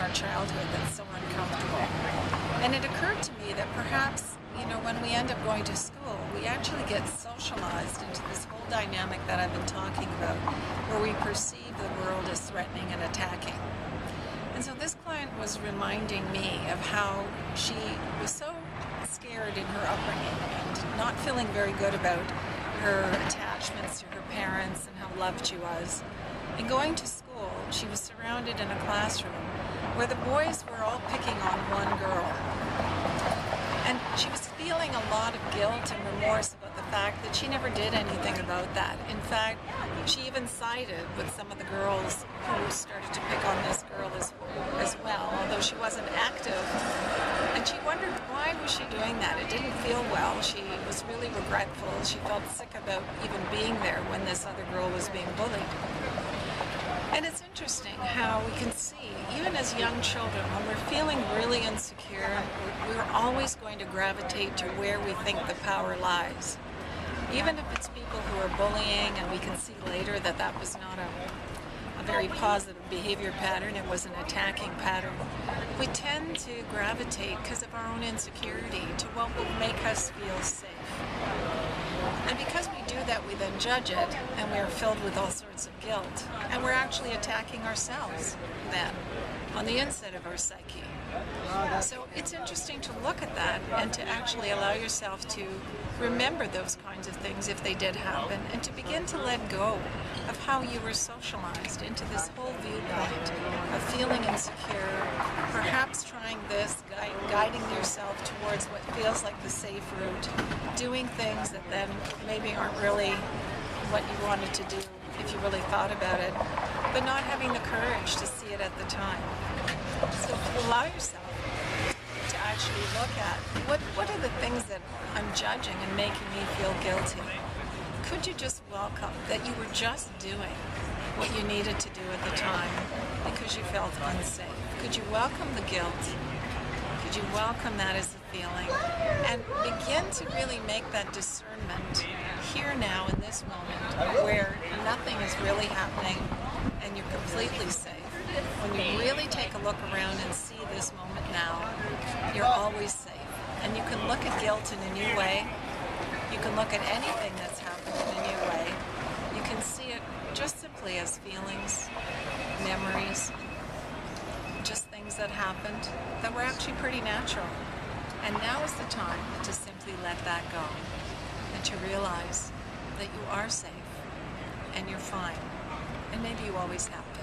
our childhood that's so uncomfortable. And it occurred to me that perhaps, when we end up going to school, we actually get socialized into this whole dynamic that I've been talking about, where we perceive the world as threatening and attacking. And so this client was reminding me of how she was so scared in her upbringing and not feeling very good about her attachments to her parents and how loved she was. And going to school, she was surrounded in a classroom where the boys were all picking on one girl. And she was feeling a lot of guilt and remorse about the fact that she never did anything about that. In fact, she even sided with some of the girls who started to pick on this girl as well, although she wasn't active. And she wondered, why was she doing that? It didn't feel well. She was really regretful. She felt sick about even being there when this other girl was being bullied. And it's interesting how we can see, even as young children, when we're feeling really insecure, we're always going to gravitate to where we think the power lies. Even if it's people who are bullying, and we can see later that that was not a very positive behavior pattern, it was an attacking pattern, we tend to gravitate, because of our own insecurity, to what will make us feel safe. And because we do that, we then judge it, and we're filled with all sorts of guilt. And we're actually attacking ourselves then, on the inside of our psyche. So it's interesting to look at that and to actually allow yourself to remember those kinds of things if they did happen, and to begin to let go of how you were socialized into this whole viewpoint of feeling insecure, perhaps trying this, guiding yourself towards what feels like the safe route, doing things that then maybe aren't really what you wanted to do if you really thought about it, but not having the courage to see it at the time. So allow yourself to actually look at what are the things that I'm judging and making me feel guilty. Could you just welcome that you were just doing what you needed to do at the time because you felt unsafe? Could you welcome the guilt? Could you welcome that as a feeling? And begin to really make that discernment here now in this moment where nothing is really happening and you're completely safe. When you really take a look around and see this moment now, you're always safe. And you can look at guilt in a new way. You can look at anything that's happened in a new way. You can see it just simply as feelings, memories, just things that happened that were actually pretty natural. And now is the time to simply let that go and to realize that you are safe and you're fine. And maybe you always have been.